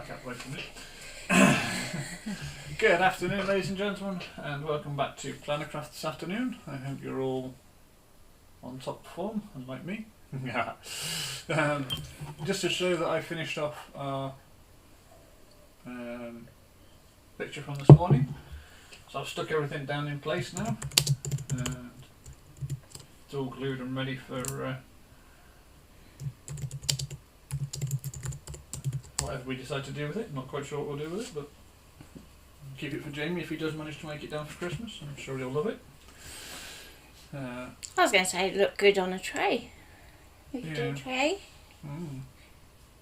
back up, wait a minute. Good afternoon, ladies and gentlemen, and welcome back to Plannercraft this afternoon. I hope you're all on top form, unlike me. Just to show that I finished off our picture from this morning. So I've stuck everything down in place now, and it's all glued and ready for whatever we decide to do with it. I'm not quite sure what we'll do with it, but keep it for Jamie if he does manage to make it down for Christmas. I'm sure he'll love it. I was going to say it looked good on a tray. We could do a tray.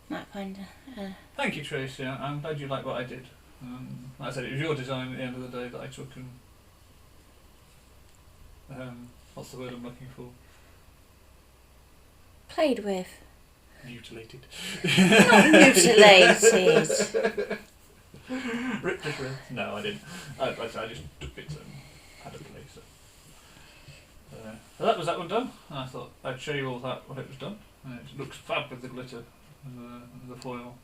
Might find a... Thank you, Tracy. I'm glad you like what I did. Like I said, it was your design at the end of the day that I took and what's the word I'm looking for? Played with. Mutilated. Not mutilated. Ripped to shreds. No, I didn't. I just took bits and had a play. So that was that one done. I thought I'd show you all that when it was done. It looks fab with the glitter and the foil.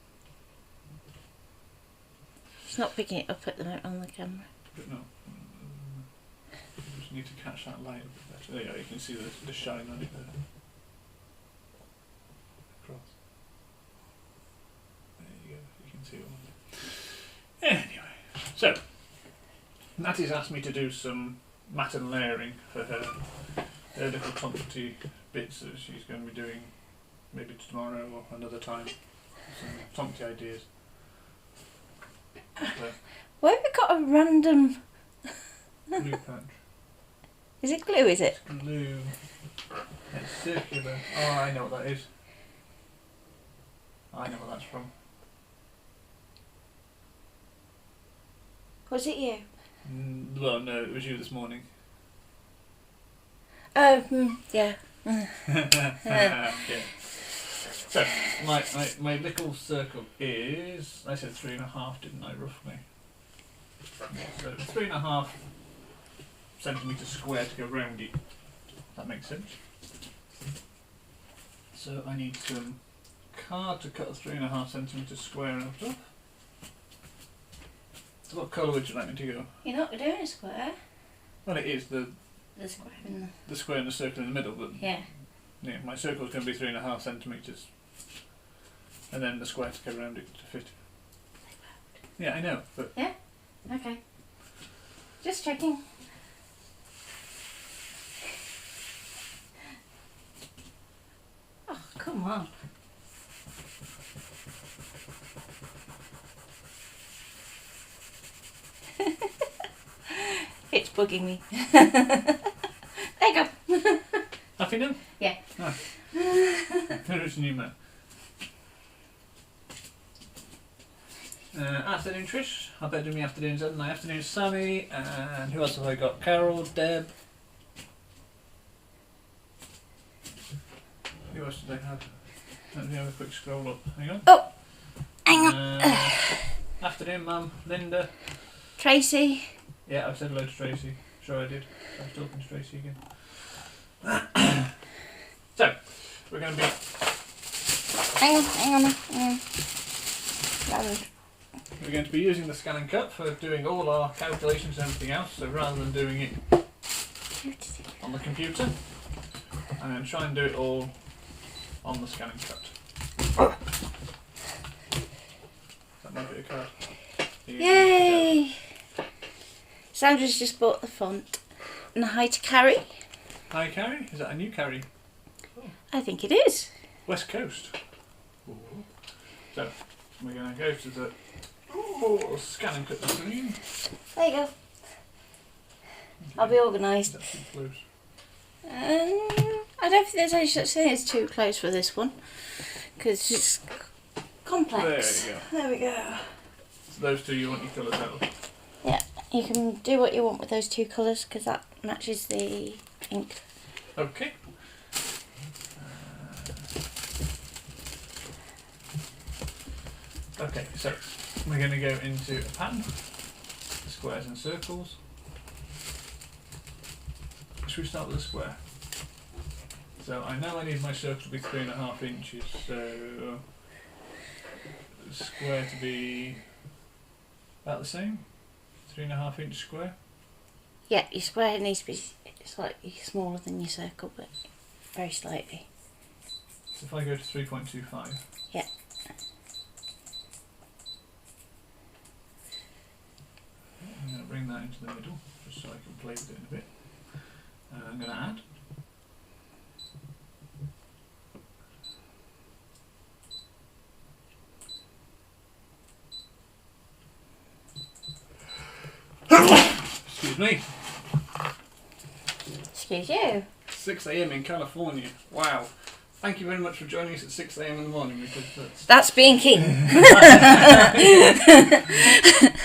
It's not picking it up at the moment on the camera. But no. You just need to catch that light a bit better. There you go, you can see the shine on it there. Across. There you go, you can see all of it. Anyway, so Natty's asked me to do some matte and layering for her little Tomty bits that she's going to be doing maybe tomorrow or another time. Some Tomty ideas. Why have we got a random... Glue patch. Is it glue, is it? Glue. It's circular. Oh, I know what that is. I know what that's from. Was it you? Well, no, it was you this morning. Oh, yeah. Yeah. So, my little circle is, I said 3.5, didn't I, roughly? So 3.5 centimetres square to go round it. That makes sense. So I need some card to cut a 3.5 centimetres square out of. So what colour would you like me to go? You're not doing a square. Well, it is the square in the square and the circle in the middle, but yeah, my circle's going to be 3.5 centimetres, and then the square to go around it to fit. Yeah, I know, but yeah, okay. Just checking. Oh, come on. It's bugging me. There you go. happy now? Yeah. Ah. Who's new man? Afternoon Trish. I better do my afternoons, haven't I? Afternoon Sammy, and who else have I got? Carol, Deb. Who else did I have? Let me have a quick scroll up. Hang on. Oh, hang on. Afternoon Mum, Linda. Tracy. Yeah, I've said hello to Tracy. Sure I did. I was talking to Tracy again. So, we're going to be... Hang on. We're going to be using the ScanNCut for doing all our calculations and everything else, so rather than doing it on the computer, I'm going to try and do it all on the ScanNCut. That might be a card. Yay! Sandra's just bought the font and a hi to Carrie. Hi Carrie, is that a new Carrie? Oh. I think it is. West Coast. Ooh. So, we're going to go to the ScanNCut screen. There you go. I'll be organised. That's too close. I don't think there's any such thing as too close for this one because it's complex. There you go. There we go. So those two you want your colours out of. Yeah, you can do what you want with those two colours because that matches the ink. Okay. Okay, so we're going to go into a pattern, squares and circles. Should we start with a square? So I know I need my circle to be 3.5 inches, so square to be about the same, 3.5 inch square. Yeah, your square needs to be slightly smaller than your circle, but very slightly. So if I go to 3.25. Yeah. I'm going to bring that into the middle, just so I can play with it in a bit. And I'm going to add. Excuse me. Excuse you. 6 a.m. in California. Wow. Thank you very much for joining us at 6 a.m. in the morning, because that's being king.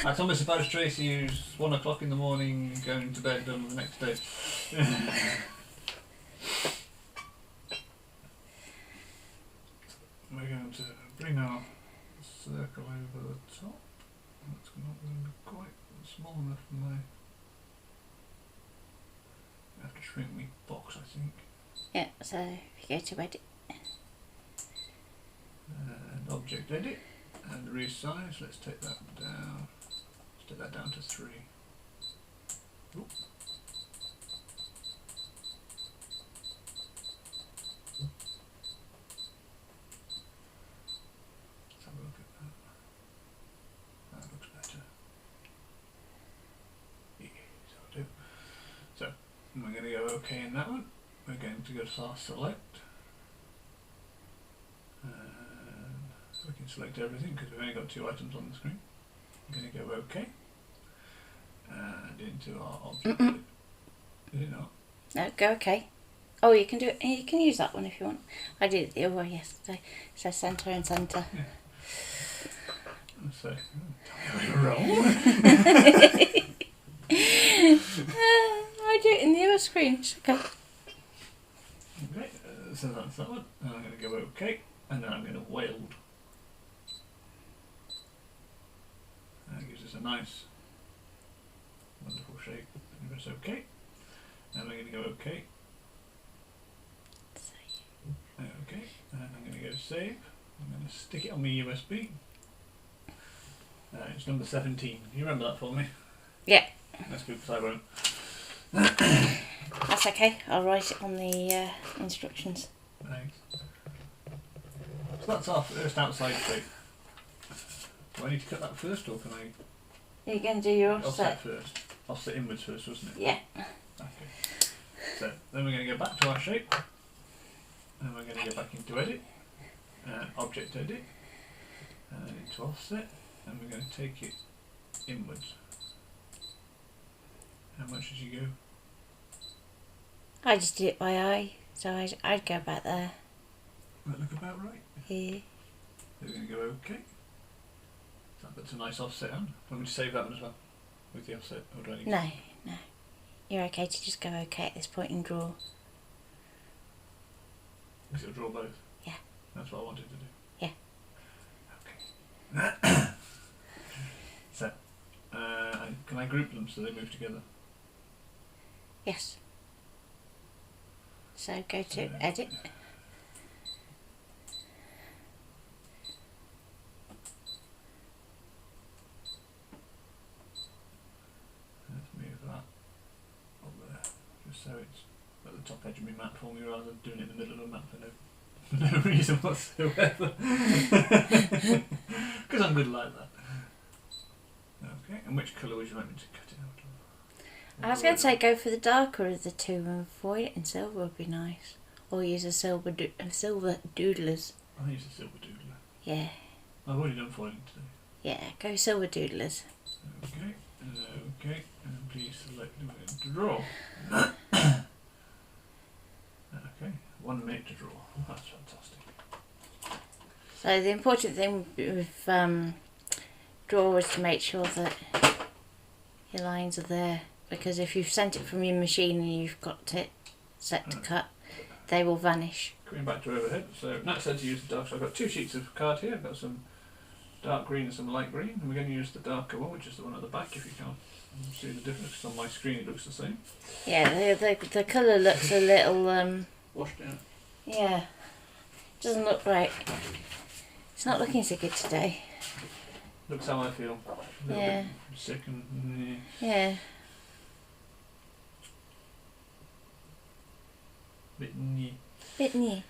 I told Mr. Paris Tracy use 1 o'clock in the morning, going to bed done the next day. We're going to bring our circle over the top. That's not going to be quite small enough for my... I have to shrink my box, I think. Yeah, so if you go to edit. And object edit and resize. Let's take that down. Let's take that down to 3. Oop. Let's have a look at that. That looks better. Yeah, so do. So we're going to go OK in that one. We're going to go to our select. We can select everything because we've only got 2 items on the screen. I'm going to go OK. And into our object. Is it not? No, go OK. Oh, you can do it. You can use that one if you want. I did it the other way yesterday. So centre and centre. Yeah. So, tell me wrong. I do it in the other screen. Okay. Okay, so that's that one. And I'm going to go OK. And then I'm going to weld. That gives us a nice, wonderful shape. And press OK. And we're going to go OK. OK. And I'm going to go save. I'm going to stick it on my USB. It's number 17. You remember that for me? Yeah. That's good because I won't. That's okay. I'll write it on the instructions. Thanks. So that's our first outside shape. Do I need to cut that first, or can I... Are you going to do your offset offset? first? Offset inwards first, wasn't it? Yeah. Okay. So then we're going to go back to our shape. And we're going to go back into edit. Object edit. And then into offset. And we're going to take it inwards. How much did you go? I just did it by eye, so I'd go back there. That look about right. Yeah. So we're going to go OK. That puts a nice offset on. Want me to save that one as well? With the offset? Or do I need No, no. You're okay to just go OK at this point and draw. Because it'll draw both? Yeah. That's what I wanted to do? Yeah. Okay. So, can I group them so they move together? Yes. So go to edit. Let's move that up there, just so it's at the top edge of my map for me rather than doing it in the middle of the map for no reason whatsoever. Because I'm good like that. Okay, and which colour would you like me to cut it out of? I was going to say go for the darker of the two and avoid it in silver would be nice. Or use a silver doodlers. I'll use a silver doodler. Yeah. I've already done foiling today. Yeah, go silver doodlers. Okay, okay, and please select the way to draw. Okay, 1 minute to draw. That's fantastic. So the important thing with draw is to make sure that your lines are there, because if you've sent it from your machine and you've got it set to cut, they will vanish. Coming back to overhead, so Nat said to use the dark, so I've got 2 sheets of card here. I've got some dark green and some light green, and we're going to use the darker one, which is the one at the back if you can't see the difference, because on my screen it looks the same. Yeah, the colour looks a little washed out. yeah, doesn't look right. It's not looking so good today. Looks how I feel. A little bit sick and Yeah. bit knee. Bit near.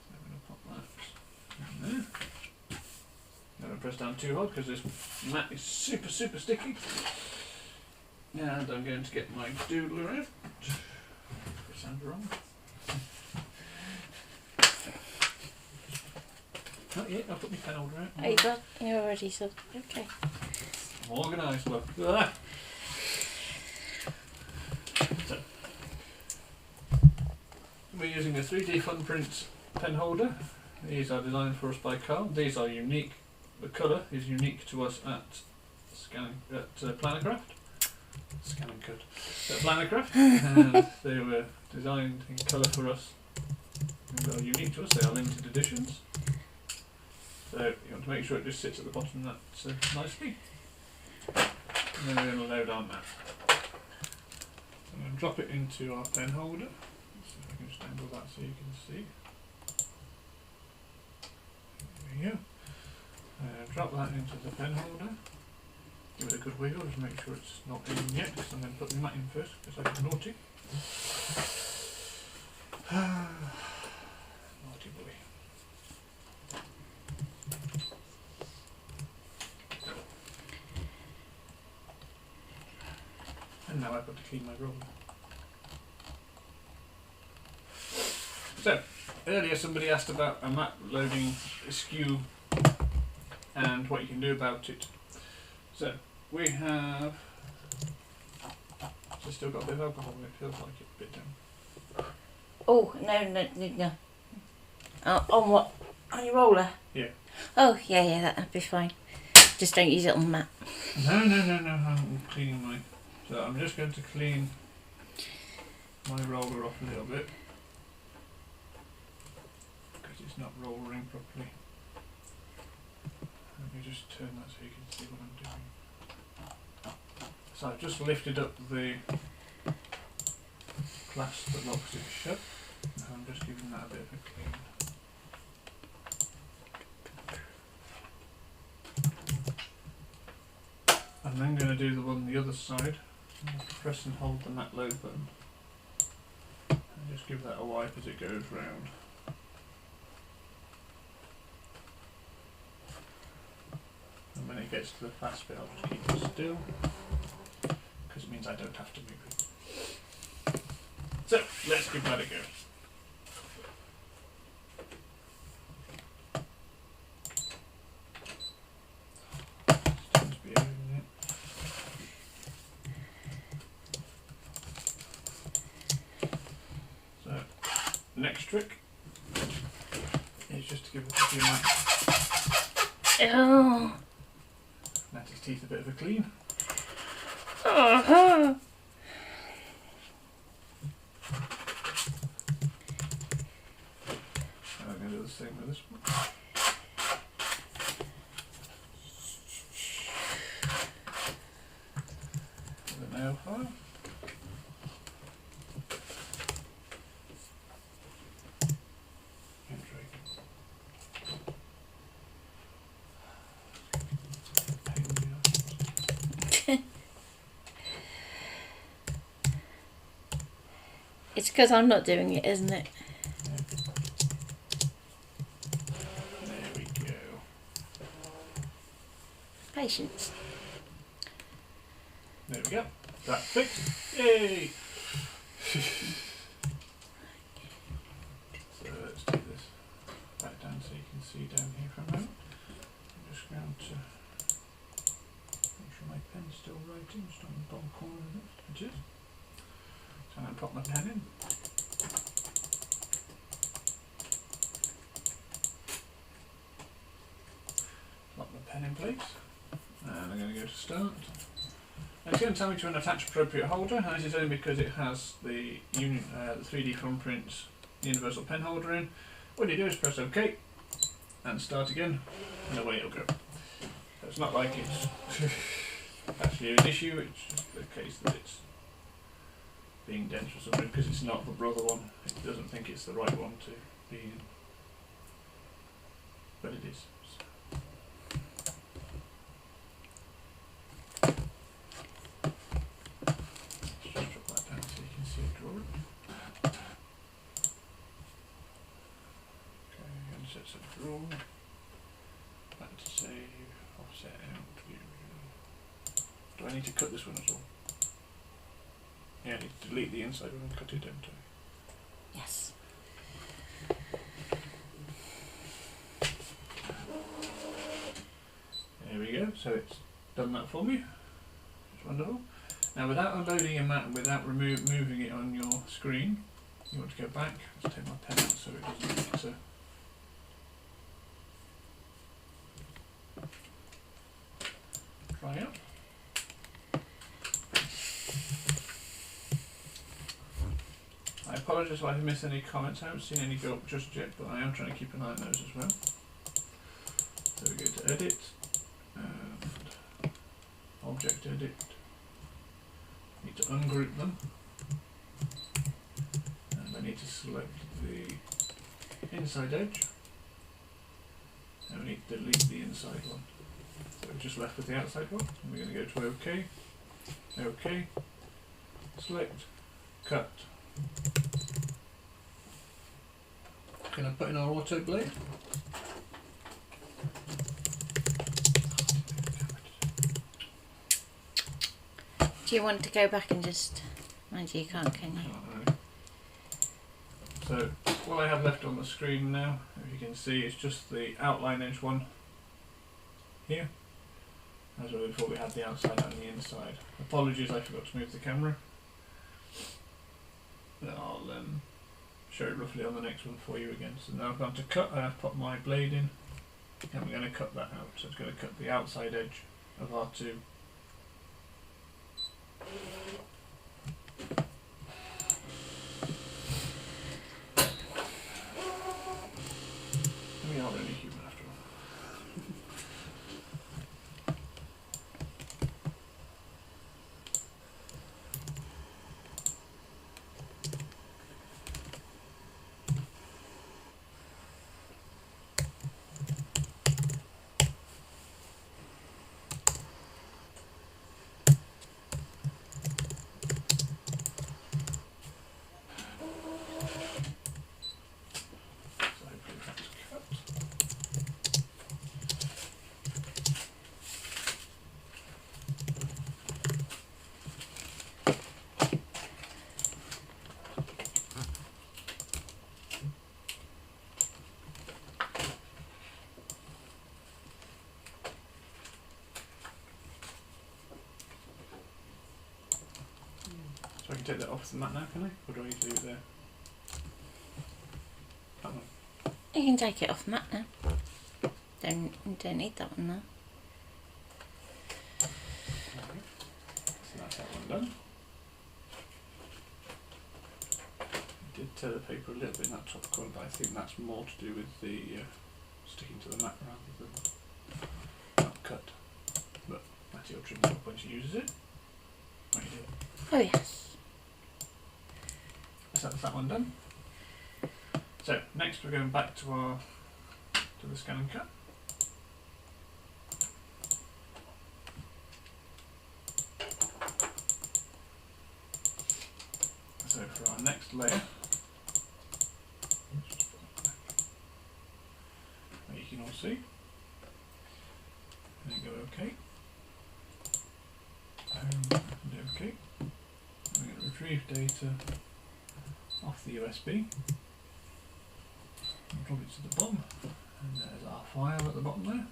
I'm going to pop that in there. Never press down too hard because this mat is super sticky. And I'm going to get my doodler out. It sounds wrong. Not yet, I'll put my pen holder out. Oh, you got? You already said. Okay. I'm organised, look. Ah. So, we're using a 3D fun print pen holder. These are designed for us by Carl. These are unique. The colour is unique to us at Plannercraft. ScanNCut Plannercraft. And they were designed in colour for us. They are unique to us. They are limited editions. So you want to make sure it just sits at the bottom of that nicely. And then we're going to load our mat. I'm going to drop it into our pen holder. Let's see if I can just angle that so you can see. There we go. Drop that into the pen holder. Give it a good wiggle just make sure it's not in yet, because I'm going to put the mat in first because I'm naughty. Naughty boy. And now I've got to clean my roller. So, earlier somebody asked about a mat loading askew and what you can do about it. So, we have... It's still got a bit of alcohol in it, feels like it a bit down. Oh, no. On what? On your roller? Yeah. Oh, yeah, that'd be fine. Just don't use it on the mat. No, I'm cleaning my... So I'm just going to clean my roller off a little bit because it's not rollering properly. Let me just turn that so you can see what I'm doing. So I've just lifted up the clasp that locks it shut. I'm just giving that a bit of a clean. I'm then going to do the one on the other side. Press and hold the mat load button and just give that a wipe as it goes round. And when it gets to the fast bit, I'll just keep it still because it means I don't have to move it. So let's give that a go. Next trick is just to give your Natty's teeth a bit of a clean. Uh-huh. And I'm going to do the same with this one. With a nail file. It's because I'm not doing it, isn't it? There we go. Patience. There we go. That's fixed. Yay! So let's do this back down so you can see down here for a moment. I'm just going to make sure my pen's still writing, just on the bottom corner of it. It is. So I'm going to pop my pen in. Lock the pen in place. And I'm going to go to start. And it's going to tell me to attach appropriate holder, and this is only because it has the 3D thumbprint universal pen holder in. What you do is press OK and start again, and away it'll go. So it's not like it's actually an issue, it's just the case that it's being dense or something because it's not the brother one. It doesn't think it's the right one to be in. but it is. Let's just drop that down so you can see it drawing. Okay, insert a draw. Back to save, offset out. Do I need to cut this one at all? Yeah, I need to delete the inside one and cut it, don't I? Yes. There we go, so it's done that for me. It's wonderful. Now without unloading your mat and without moving it on your screen, you want to go back. Let's take my pen out so it doesn't mix. Try out. I apologise if I've missed any comments. I haven't seen any go up just yet, but I am trying to keep an eye on those as well. So we go to edit, and object edit. Need to ungroup them, and I need to select the inside edge, and we need to delete the inside one. So we're just left with the outside one, and we're going to go to OK, OK, select, cut. Going to put in our auto blade. Do you want to go back and just... Mind you can't, can you? So what I have left on the screen now, if you can see, is just the outline edge one here. As well before we had the outside and the inside. Apologies, I forgot to move the camera. But I'll show it roughly on the next one for you again. So now I've gone to cut, and I've put my blade in, and we're going to cut that out. So it's going to cut the outside edge of our two. We are only human after all. So I can take that off the mat now, can I? Or do I need to leave it there? That one. You can take it off mat now. Don't need that one now. Okay. So that's that one done. I did tear the paper a little bit in that top corner, but I think that's more to do with the sticking to the mat rather than not cut. But Matty will trim it up when she uses it. What do you do? Oh yes. So that's that one done. So next we're going back to the ScanNCut. So for our next layer, you can all see. And then go OK. And OK. And we're going to retrieve data off the USB. And drop it to the bottom. And there's our file at the bottom there.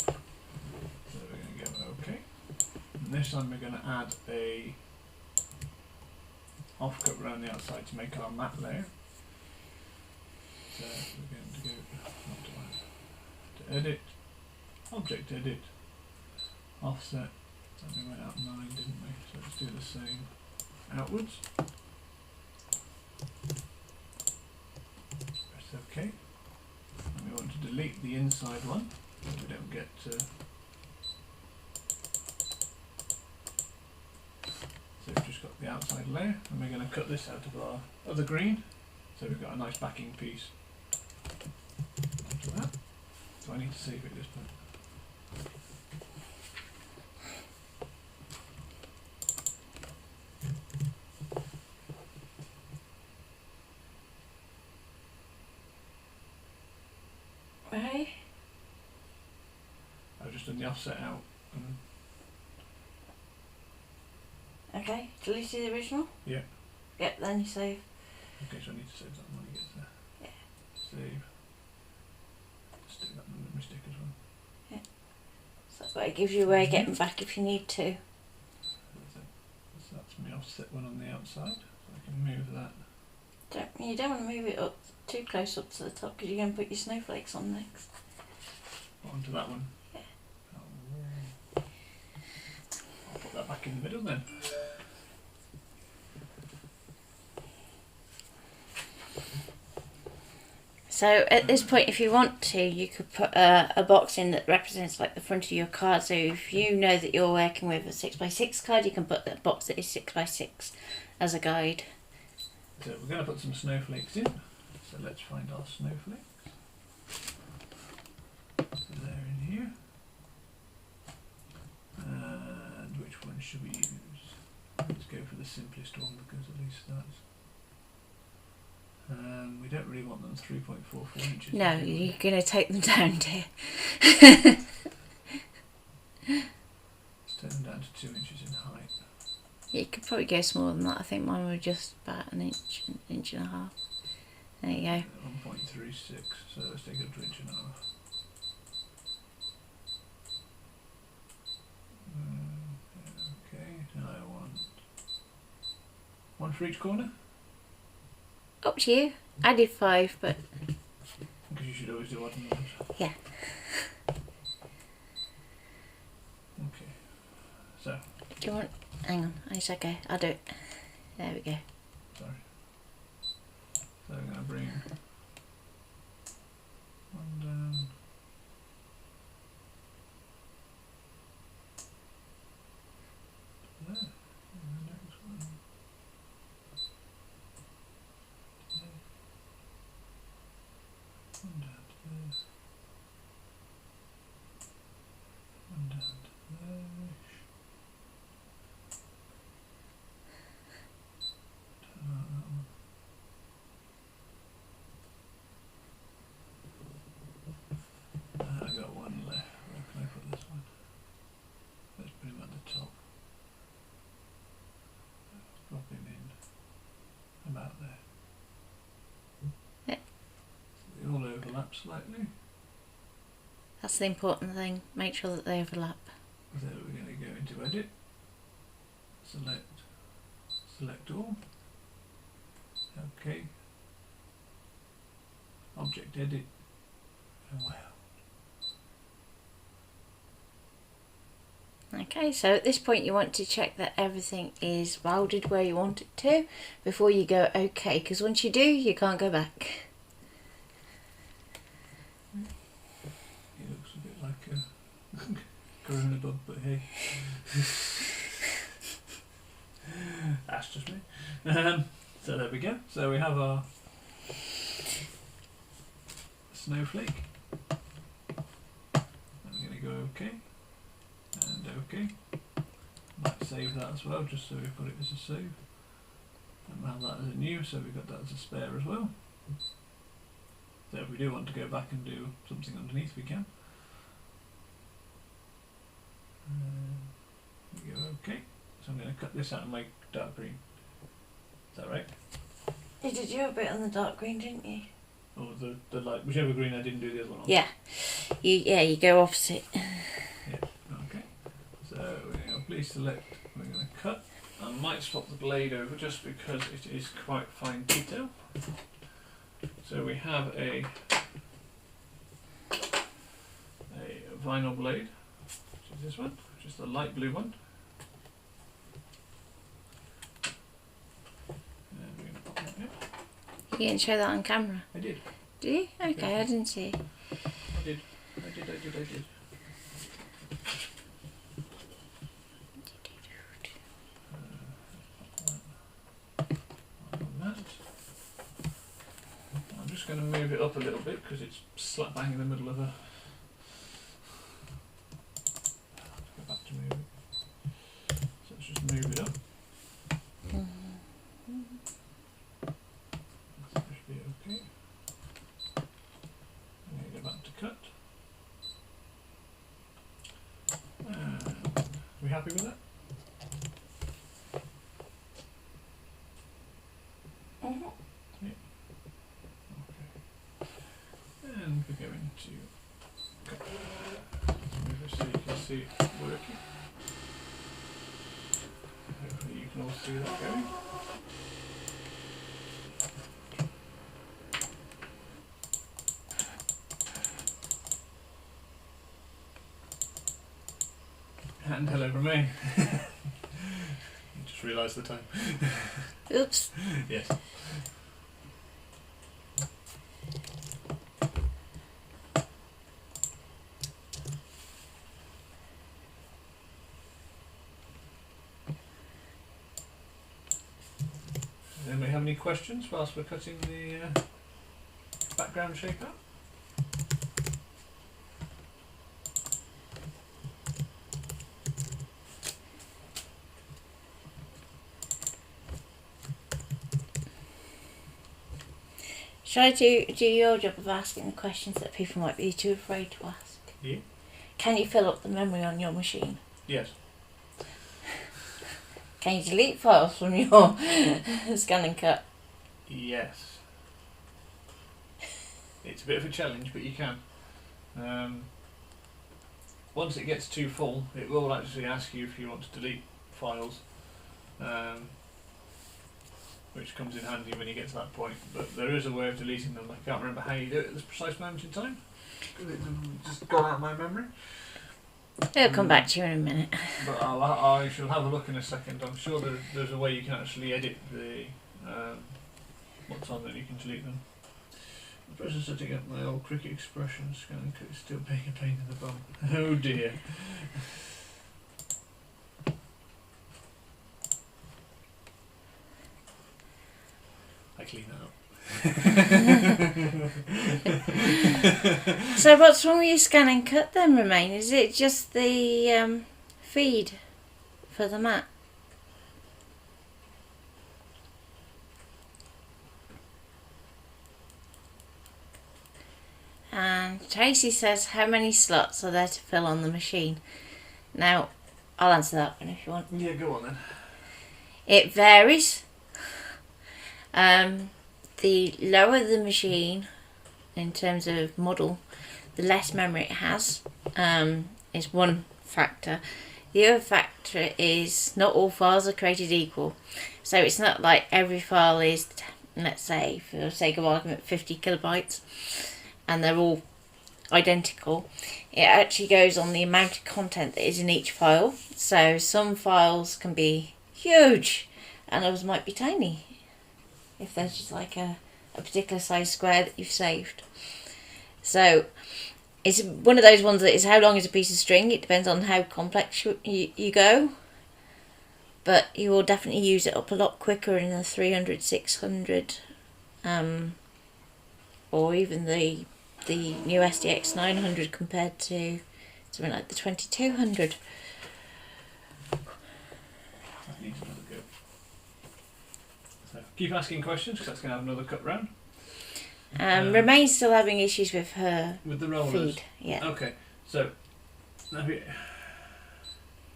So we're going to go OK. And this time we're going to add a offcut around the outside to make our matte layer. So we're going to go to edit, object edit, offset, and we went out 9, didn't we? So let's do the same outwards. Press OK. And we want to delete the inside one so we don't get so we've just got the outside layer, and we're going to cut this out of our other green, so we've got a nice backing piece. I need to save it at this point? Right. I've just done the offset out. Okay, delete the original? Yeah. Yep, then you save. Okay, so I need to save that when it gets there. Yeah. Save. Stick that in my stick as well. Yeah. So that way it gives you a way of getting back if you need to. So that's my offset one on the outside. So I can move that. You don't want to move it up too close up to the top because you're going to put your snowflakes on next. Onto that one. Yeah. I'll put that back in the middle then. So at this point, if you want to, you could put a box in that represents like the front of your card. So if you know that you're working with a 6x6 card, you can put that box that is 6x6 as a guide. So we're going to put some snowflakes in. So let's find our snowflakes. So they're in here. And which one should we use? Let's go for the simplest one because at least that's... we don't really want them 3.44 inches. No, you're going to take them down, dear. Let's take them down to 2 inches in height. You could probably go smaller than that. I think mine were just about an inch and a half. There you go. 1.36, so let's take it up to 1.5 inches. Okay, now I want one for each corner. Up to you. I did 5, but... Because you should always do odd numbers. Yeah. Okay, so... Do you want... Hang on, it's okay. I'll do it. There we go. Sorry. So I'm going to bring one down. There. And the next one. There. One down to this. One down to there. That one. I got one left. Where can I put this one? Let's put him at the top. Drop him in. About there. Yeah. They all overlap slightly. That's the important thing. Make sure that they overlap. So we're going to go into edit. Select all. Okay. Object edit. Oh wow. Okay, so at this point you want to check that everything is welded where you want it to before you go OK, because once you do, you can't go back. He looks a bit like a corona bug, but hey. That's just me. So there we go. So we have our snowflake. And we're going to go OK. And OK. Might save that as well, just so we've got it as a save. And we'll have that as a new, so we've got that as a spare as well. So if we do want to go back and do something underneath, we can. We go OK. So I'm going to cut this out and make dark green. Is that right? You did your bit on the dark green, didn't you? Or the light, whichever green I didn't do the other one on. Yeah. You go opposite. Yeah. Okay. So we're going to please select. We're going to cut. I might swap the blade over just because it is quite fine detail. So we have a vinyl blade, which is this one, which is the light blue one. And we're going to pop that in. You didn't show that on camera? I did. Did you? Okay, I didn't see. I did. I'm just going to move it up a little bit because it's slap bang in the middle of a happy with that? Mhm. Yeah. Okay. And we're going to move it so you can see it working. Hopefully you can all see that going. And hello from me. Just realised the time. Oops. Yes. Anybody have any questions whilst we're cutting the background shape out? Should I do your job of asking the questions that people might be too afraid to ask? Yeah. Can you fill up the memory on your machine? Yes. Can you delete files from your ScanNCut? Yes. It's a bit of a challenge, but you can. Once it gets too full, it will actually ask you if you want to delete files, which comes in handy when you get to that point. But there is a way of deleting them. I can't remember how you do it at this precise moment in time, because it's just gone out of my memory. It'll come back to you in a minute. But I shall have a look in a second. I'm sure there's a way you can actually edit the what's on that you can delete them. The person setting up my old cricket expression, ScanNCut is still being a pain in the bum. Oh dear. I clean that up. So what's wrong with your ScanNCut then, Romain? Is it just the feed for the mat? And Tracy says, how many slots are there to fill on the machine? Now, I'll answer that one if you want. Yeah, go on then. It varies. The lower the machine in terms of model, the less memory it has, is one factor. The other factor is not all files are created equal. So it's not like every file is, let's say, for the sake of argument, 50 kilobytes and they're all identical. It actually goes on the amount of content that is in each file. So some files can be huge and others might be tiny, if there's just like a particular size square that you've saved. So it's one of those ones that is how long is a piece of string. It depends on how complex you go, but you will definitely use it up a lot quicker in the 300, 600, or even the new SDX 900 compared to something like the 2200. That needs another go. So keep asking questions, because that's going to have another cut round. Romain's still having issues with her with the rollers. feed. Yeah. Okay, so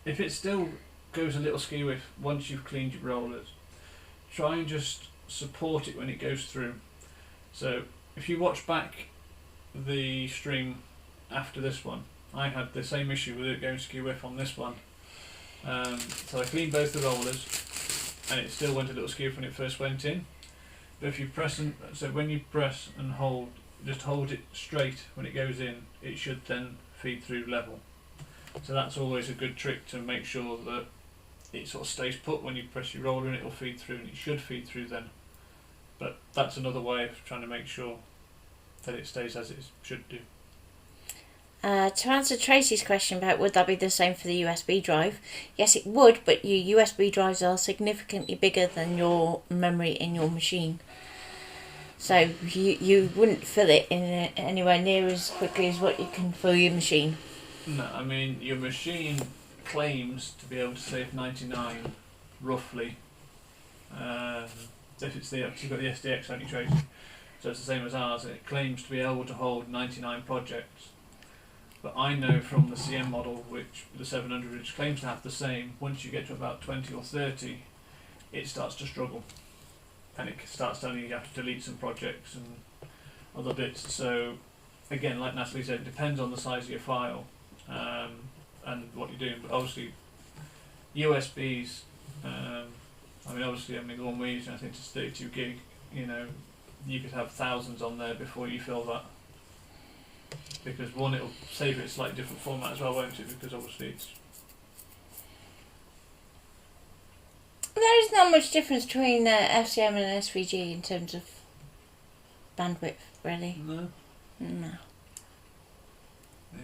if it still goes a little skew once you've cleaned your rollers, try and just support it when it goes through. So if you watch back the stream after this one, I had the same issue with it going skew whiff on this one. So I cleaned both the rollers and it still went a little skew when it first went in. But if you press so when you press and hold, just hold it straight when it goes in, it should then feed through level. So that's always a good trick to make sure that it sort of stays put. When you press your roller and it will feed through, and it should feed through then. But that's another way of trying to make sure that it stays as it should do. To answer Tracy's question about would that be the same for the USB drive, yes it would, but your USB drives are significantly bigger than your memory in your machine. So you wouldn't fill it in anywhere near as quickly as what you can fill your machine. No, I mean your machine claims to be able to save 99 roughly. If it's you've got the SDX only Tracy, so it's the same as ours. It claims to be able to hold 99 projects. But I know from the CM model, which the 700, which claims to have the same, once you get to about 20 or 30, it starts to struggle. And it starts telling you have to delete some projects and other bits. So, again, like Natalie said, it depends on the size of your file and what you're doing. But obviously, USBs, the one we're using, I think it's 32 gig, you could have thousands on there before you fill that. Because one, it'll save it a slightly different format as well, won't it? Because obviously it's... There is not much difference between FCM and SVG in terms of bandwidth, really. No? No. Yeah.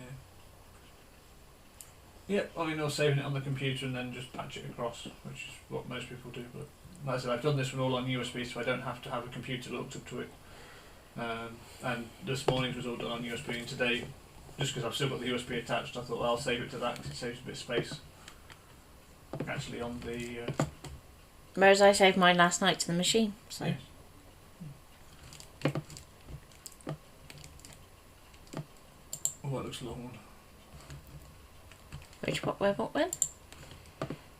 Yep, or saving it on the computer and then just patch it across, which is what most people do. But like I said, I've done this one all on USB, so I don't have to have a computer hooked up to it. And this morning's was all done on USB, and today, just because I've still got the USB attached, I thought, well, I'll save it to that because it saves a bit of space. Actually, on the. Whereas I saved mine last night to the machine. So. Yes. Oh, that looks a long one. Which, what, where, what, when?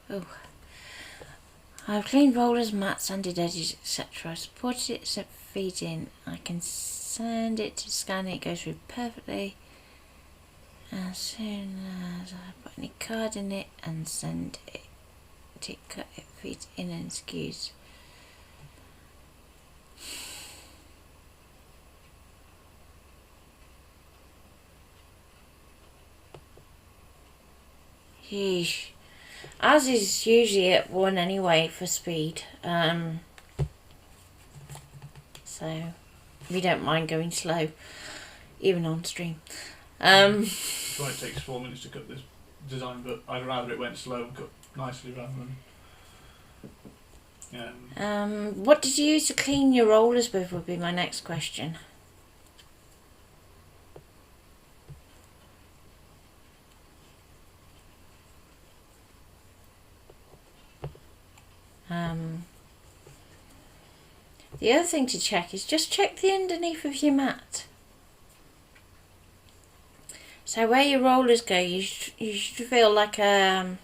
Oh. I've cleaned rollers, mats, sanded edges, etc. I supported it so it feeds in. I can send it to scan it goes through perfectly. As soon as I put any card in it and send it to cut, it feeds in and skews. Yeesh. Ours is usually at 1 anyway for speed, so we don't mind going slow, even on stream. That's why it takes 4 minutes to cut this design, but I'd rather it went slow and cut nicely rather than... What did you use to clean your rollers with would be my next question. The other thing to check is just check the underneath of your mat. So where your rollers go, you should feel like a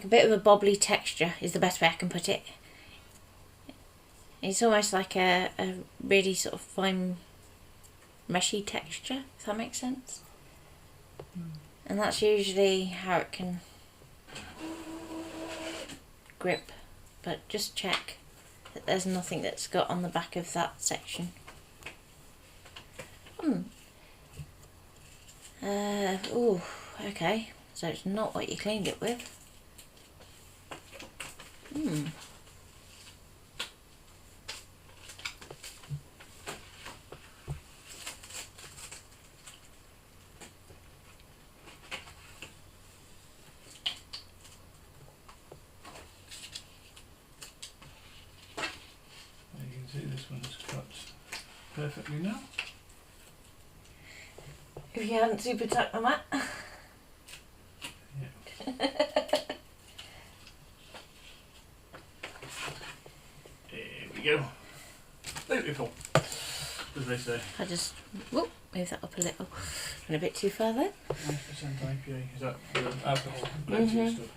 bit of a bobbly texture is the best way I can put it. It's almost like a really sort of fine meshy texture, if that makes sense. And that's usually how it can grip, but just check that there's nothing that's got on the back of that section. Oh, okay, so it's not what you cleaned it with. This one's cut perfectly now. If you hadn't super tucked the mat. Yeah. There we go. Beautiful, as they say. I just move that up a little. Went a bit too far there. 9% IPA. Is that the alcohol Mhm. stuff?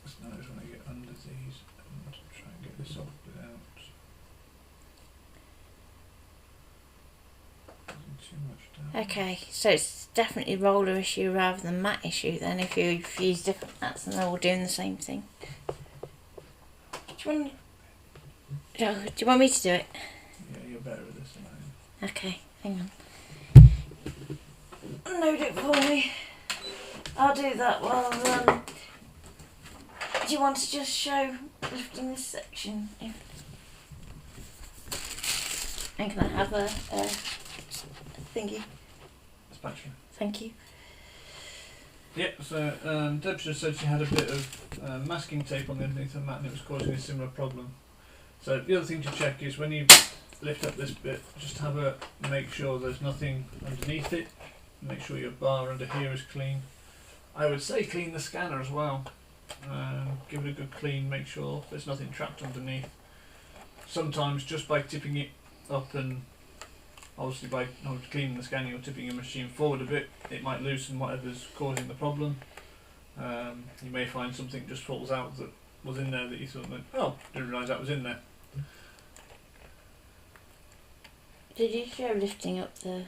So now I just want to get under these and try and get this off without too much down. Okay, so it's definitely roller issue rather than mat issue then if you use different mats and they're all doing the same thing. Do you want me to do it? Yeah, you're better with this than I am. Okay, hang on. Load it for me. I'll do that while do you want to just show lifting this section? Yeah. And can I have a thingy? Spatula. Thank you. Yeah, so Deb just said she had a bit of masking tape on the underneath the mat and it was causing a similar problem. So the other thing to check is when you lift up this bit, just make sure there's nothing underneath it. Make sure your bar under here is clean. I would say clean the scanner as well. Give it a good clean, make sure there's nothing trapped underneath. Sometimes just by tipping it up and obviously by cleaning the scanner, you're tipping your machine forward a bit, it might loosen whatever's causing the problem. You may find something just falls out that was in there that you thought, oh, didn't realise that was in there. Did you show lifting up the...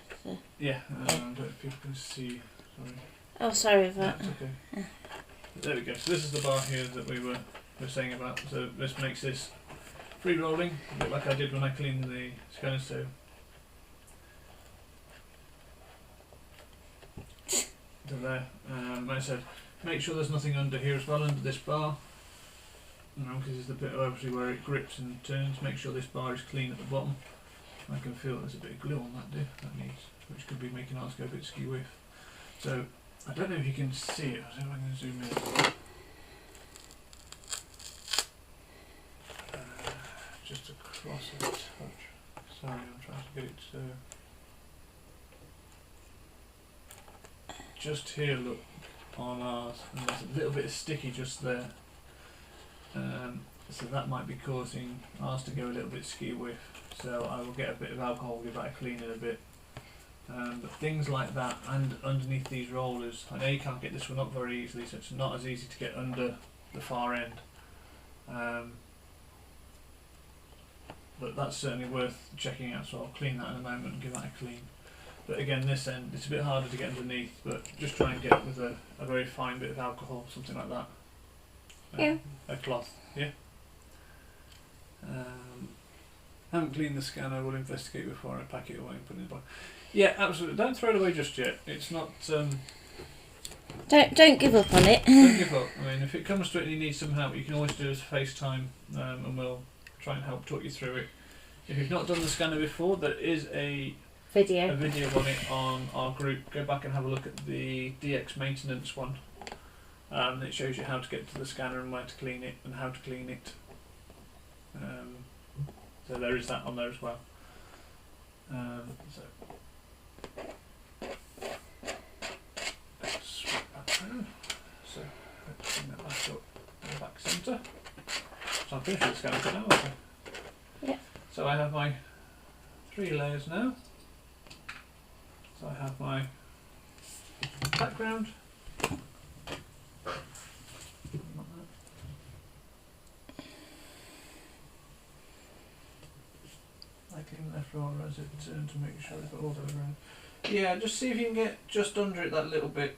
Yeah, I don't know if people can see. Sorry. Oh, sorry about That's okay. There we go. So this is the bar here that we were saying about. So this makes this free rolling, a bit like I did when I cleaned the scanner. So to there. Like I said, make sure there's nothing under here as well, under this bar. Because it's the bit obviously where it grips and turns. Make sure this bar is clean at the bottom. I can feel there's a bit of glue on that needs, which could be making ours go a bit skew whiff. So I don't know if you can see it. I don't know if I can zoom in. Just across a touch. Sorry, I'm trying to get it to just here. Look on ours, and there's a little bit of sticky just there. So that might be causing ours to go a little bit skew whiff. So I will get a bit of alcohol, give that a clean in a bit. But things like that, and underneath these rollers, I know you can't get this one up very easily, so it's not as easy to get under the far end. But that's certainly worth checking out, so I'll clean that in a moment and give that a clean. But again, this end, it's a bit harder to get underneath, but just try and get it with a very fine bit of alcohol, something like that. Yeah. A cloth, yeah. Haven't cleaned the scanner, we'll investigate before I pack it away and put it in the box. Yeah, absolutely, don't throw it away just yet. It's not... Don't give up on it. Don't give up. I mean, if it comes to it and you need some help, you can always do us FaceTime and we'll try and help talk you through it. If you've not done the scanner before, there is a video on it on our group. Go back and have a look at the DX maintenance one. It shows you how to get to the scanner and where to clean it and how to clean it. So there is that on there as well. So let's swap that around. So let's bring that back up in the back centre. So I'm finished with the scanner for now, aren't I? Yeah. So I have my 3 layers now. So I have my background. Left roller as it turned to make sure it's all the way around. Yeah, just see if you can get just under it that little bit.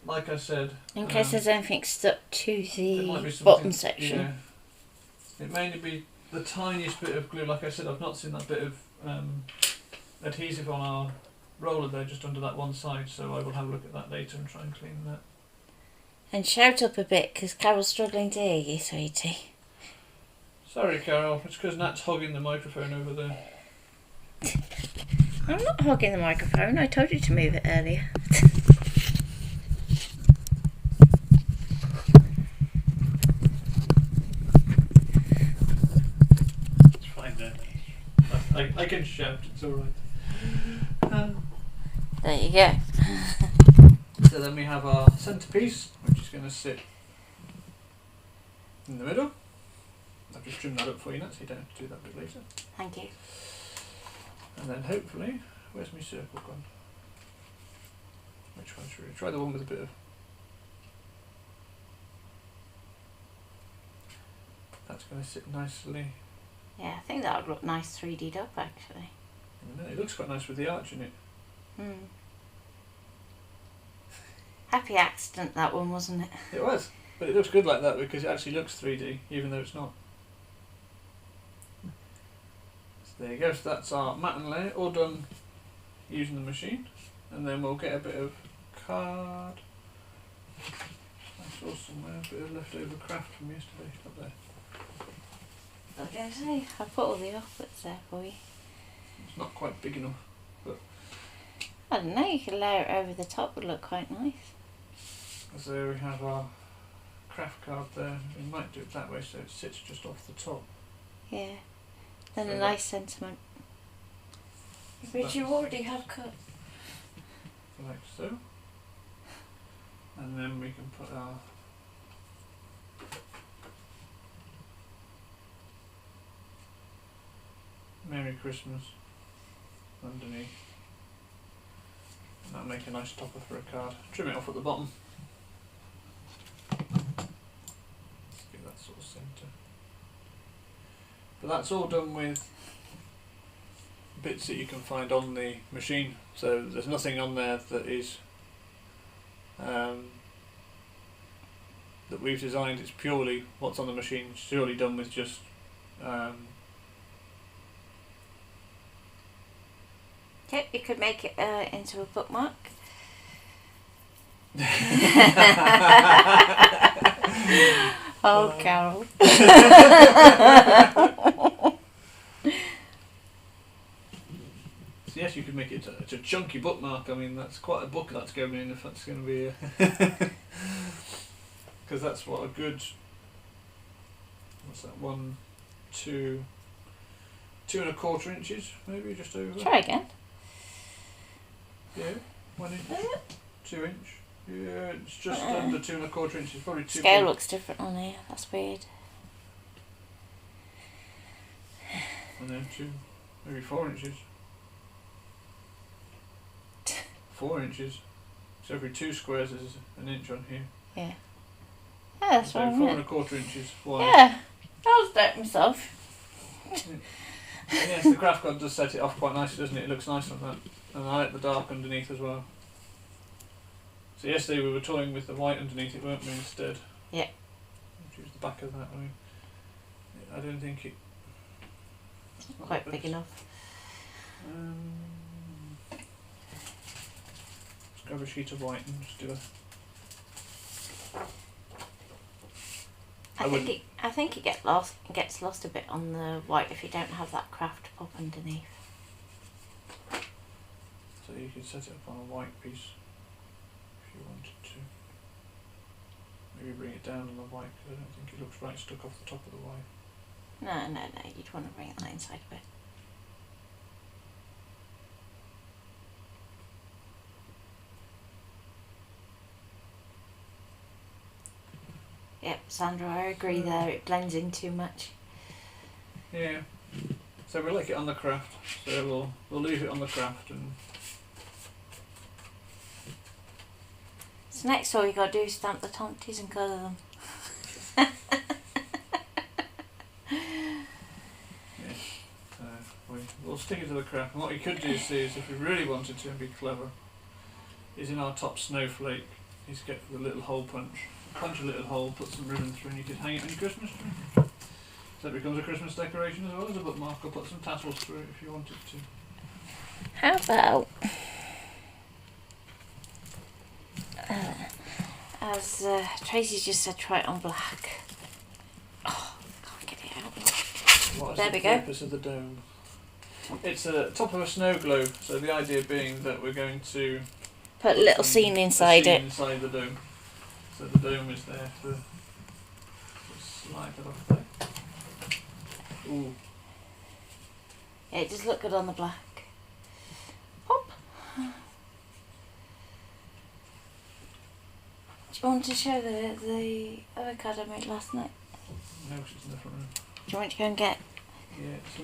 Like I said, in case there's anything stuck to the be bottom section. Yeah. It may only be the tiniest bit of glue. Like I said, I've not seen that bit of adhesive on our roller there, just under that one side. So I will have a look at that later and try and clean that. And shout up a bit, because Carol's struggling to hear you, sweetie. Sorry, Carol. It's because Nat's hogging the microphone over there. I'm not hogging the microphone. I told you to move it earlier. It's fine then. I can shout. It's all right. There you go. So then we have our centerpiece, which is going to sit in the middle. I've just trimmed that up for you, Nat, so you don't have to do that bit later. Thank you. And then hopefully, where's my circle gone? Which one should we try? The one with a bit of... That's going to sit nicely. Yeah, I think that would look nice 3D'd up, actually. It looks quite nice with the arch in it. Happy accident, that one, wasn't it? It was, but it looks good like that because it actually looks 3D, even though it's not. So there you go, so that's our matten layer, all done using the machine. And then we'll get a bit of card. I saw somewhere a bit of leftover craft from yesterday, up there. I was going to say, I put all the offcuts there for you. It's not quite big enough, but... I don't know, you could layer it over the top, would look quite nice. So we have our craft card there. We might do it that way so it sits just off the top. Yeah, then so a nice sentiment. Which you already have cut. Like so. And then we can put our Merry Christmas underneath. And that'll make a nice topper for a card. Trim it off at the bottom. Let's get that sort of centre. But that's all done with bits that you can find on the machine. So there's nothing on there that is that we've designed. It's purely what's on the machine. It's purely done with just Yep, you could make it into a bookmark. Oh, Carol. So yes, you could make it a chunky bookmark. I mean, that's quite a book that's going in if that's going to be because that's what a good, what's that, 1, 2, 2¼ inches, maybe just over. Try again. Yeah, 1 inch, 2 inch. Yeah, it's just under 2¼ inches, probably 2. Scale looks different on here. That's weird. And then 2, maybe 4 inches. 4 inches. So every 2 squares is an inch on here. Yeah. Yeah, that's so right. 4¼ inches wide. Yeah, I was doing it myself. Yes, the craft god does set it off quite nicely, doesn't it? It looks nice on that. And I like the dark underneath as well. So yesterday we were toying with the white underneath it, weren't we, instead? Yeah. Choose the back of that. I mean, I don't think it... Quite big enough. Let's grab a sheet of white and just do a... I think it gets lost a bit on the white if you don't have that craft pop underneath. So you could set it up on a white piece if you wanted to. Maybe bring it down on the white because I don't think it looks right stuck off the top of the white. No, you'd want to bring that inside a bit. Yep, Sandra, I agree there, it blends in too much. Yeah. So we'll like it on the craft. So we'll leave it on the craft and... So next all you got to do is stamp the tomties and colour them. We'll stick it to the craft. And what you could do is if we really wanted to and be clever, is in our top snowflake, is get the little hole punch a little hole, put some ribbon through, and you could hang it on your Christmas tree. So it becomes a Christmas decoration as well as a bookmark, or put some tassels through it if you wanted to. How about as Tracy just said, try it on black. Oh, can't get it out. What is there the we go. purpose of the dome? It's a top of a snow globe, so the idea being that we're going to put a little scene inside it. Inside the dome. So the dome is there for slide it off there. Ooh. Yeah, it does look good on the black. Pop. Do you want to show the avocado I made last night? No, it's in the front room. Do you want to go and get? Yeah, it's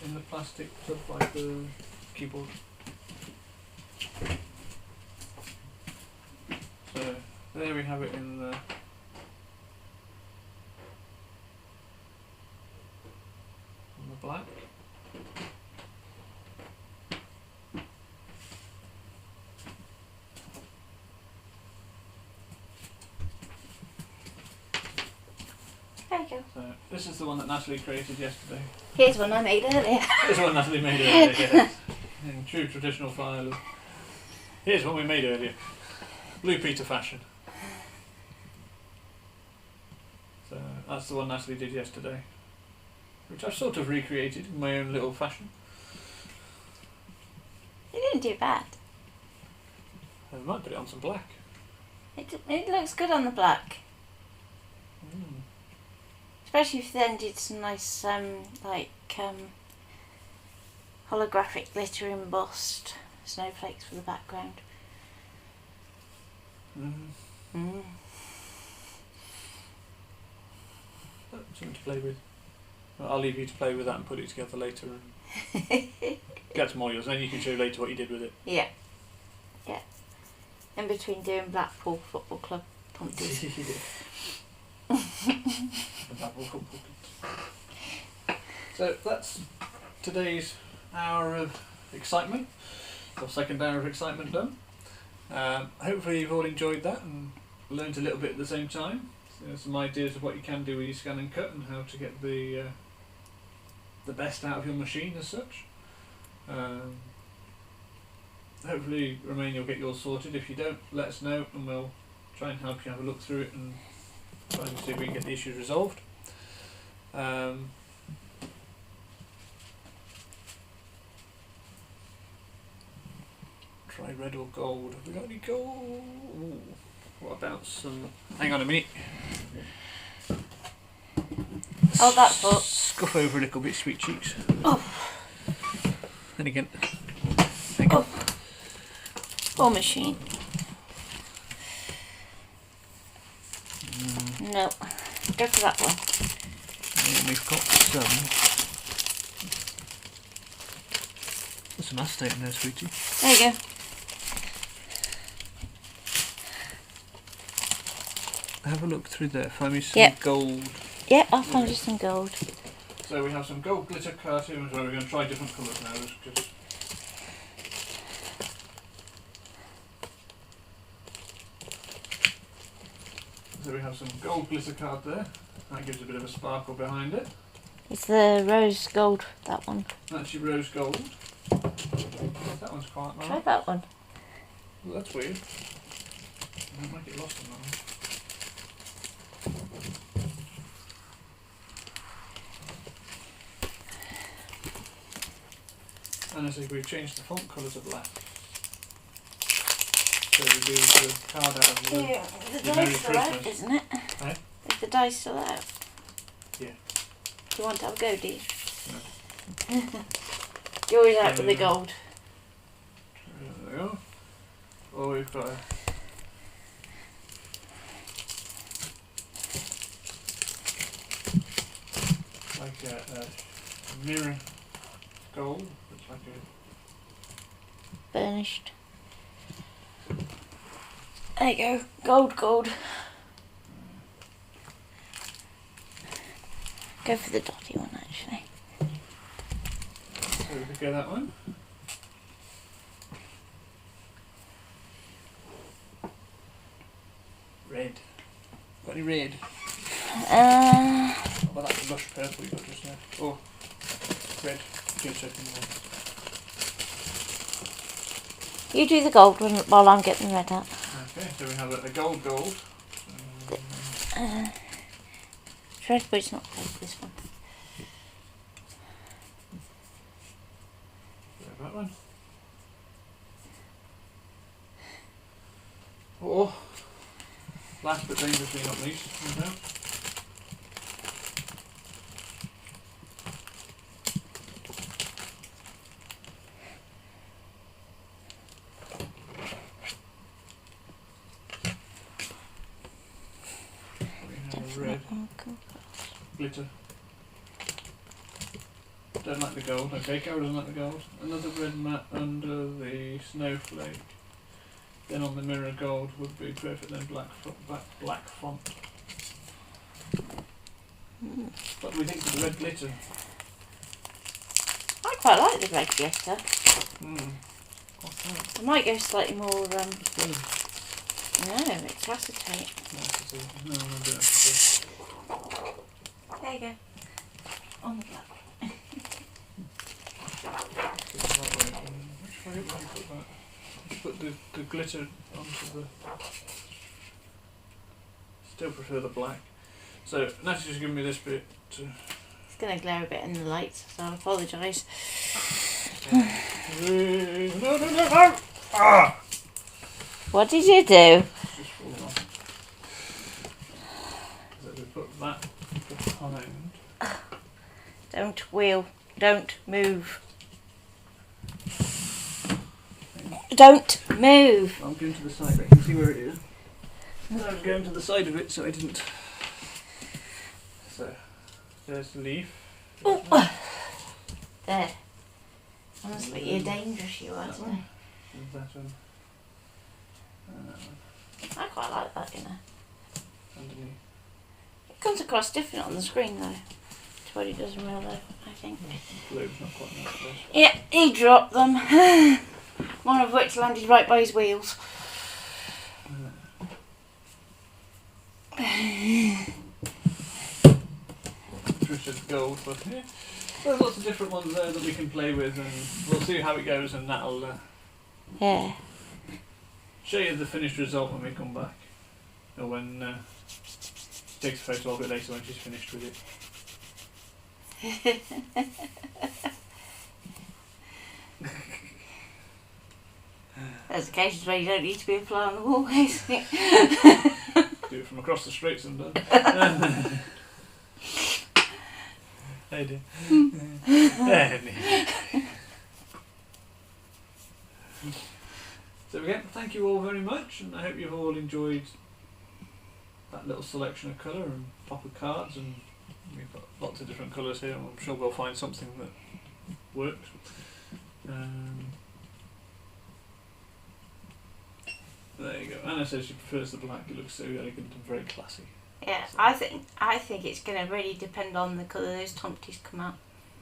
in the plastic tub like the keyboard. So there we have it in the black. There you go. So this is the one that Natalie created yesterday. Here's one I made earlier. Here's one Natalie made earlier, yes. In true traditional style. Here's one we made earlier. Blue Peter fashion. So that's the one Natalie did yesterday, which I've sort of recreated in my own little fashion. You didn't do bad. I might put it on some black. It looks good on the black. Mm. Especially if you then did some nice holographic glitter embossed snowflakes for the background. Something to play with. Well, I'll leave you to play with that and put it together later and get some more yours, and then you can show later what you did with it. Yeah. Yeah. In between doing Blackpool Football Club pumpkins. So that's today's hour of excitement, or second hour of excitement done. Hopefully you've all enjoyed that and learned a little bit at the same time. So some ideas of what you can do with your ScanNCut and how to get the best out of your machine as such. Hopefully, Romain, you'll get yours sorted. If you don't, let us know and we'll try and help you have a look through it and try and see if we can get the issues resolved. Try red or gold. Have we got any gold? Ooh. What about some... Hang on a minute. Oh, that's what. Scuff over a little bit, sweet cheeks. Oh. And again. Thank you. Oh, machine. No. Go for that one. And we've got some acetate in there, sweetie. There you go. Have a look through there. Find me some gold. Yeah, I'll find you some gold. So we have some gold glitter cartoons where we're going to try different colours now. Just so we have some gold glitter card there. That gives a bit of a sparkle behind it. It's the rose gold, that one. That's your rose gold. That one's quite nice. Try that one. Well, that's weird. I don't make it lost on that one. And as if we've changed the font colour to black. So we do the card out of the The Merry dice still out, Christmas. isn't it? Eh? Is the dice still out? Yeah. Do you want to have a go, do you? No. You're always out with the gold. There we go. Or we've got a mirror gold. Looks like a Burnished. There you go. Gold, gold. Go for the dotty one, actually. so we could go that one. Red. Got any red? Well, that's the lush purple you got just now. Oh, red. Glitter. You do the gold one while I'm getting the red out. Okay, so we have a gold. Red, but it's not red, this one. That one. Oh, last but dangerously not least, no doubt. Red glitter. Don't like the gold. Okay, Carol doesn't like the gold. Another red mat under the snowflake. Then on the mirror gold would be perfect. Then black font. What do we think of the red glitter? I quite like the red glitter. What's that? I might go slightly more. Blue. No, it's acetate. No, I'm not doing acetate. There you go. On the black. Which way would you put that? Just put the glitter onto the... Still prefer the black. So, Natalie's just giving me this bit to... It's going to glare a bit in the light, so I apologise. No! Ah! What did you do? Just falling off. So we put that behind. Don't wheel. Don't move. Don't move. I'm going to the side, I can see where it is. I'm going to the side of it so I didn't. So, there's the leaf. Oh. There. Honestly, you're dangerous, you are today. That one. I quite like that, you know. Underneath. It comes across different on the screen though, to what it does in real life, I think. Blue's not quite nice. Yeah, he dropped them. One of which landed right by his wheels. Twisted gold, but yeah. There's lots of different ones there that we can play with, and we'll see how it goes, and that'll Yeah. show you the finished result when we come back. Or when she takes a photo of it later when she's finished with it. There's occasions where you don't need to be a fly on the wall, basically. Do it from across the street sometimes. I do. So again, thank you all very much, and I hope you've all enjoyed that little selection of colour and pop of cards, and we've got lots of different colours here, and I'm sure we'll find something that works. There you go. Anna says she prefers the black, it looks so elegant and very classy. Yeah, So. I think it's going to really depend on the colour those tomties come out.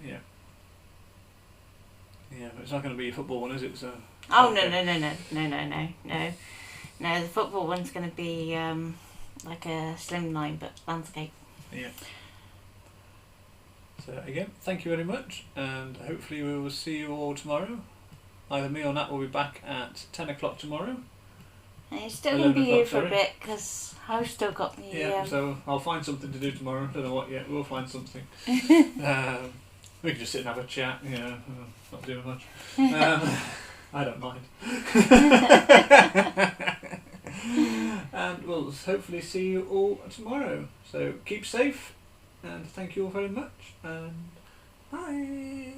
Yeah. Yeah, but it's not going to be a football one, is it? So. Oh, Okay. No, the football one's going to be like a slimline, but landscape. Yeah. So again, thank you very much, and hopefully we will see you all tomorrow. Either me or Nat will be back at 10 o'clock tomorrow. And it's still going to be 11 here o'clock, for a sorry. bit, because I've still got the... Yeah, so I'll find something to do tomorrow. Don't know what yet. We'll find something. We can just sit and have a chat. You know, not doing much. I don't mind. And we'll hopefully see you all tomorrow. So keep safe, and thank you all very much. And bye.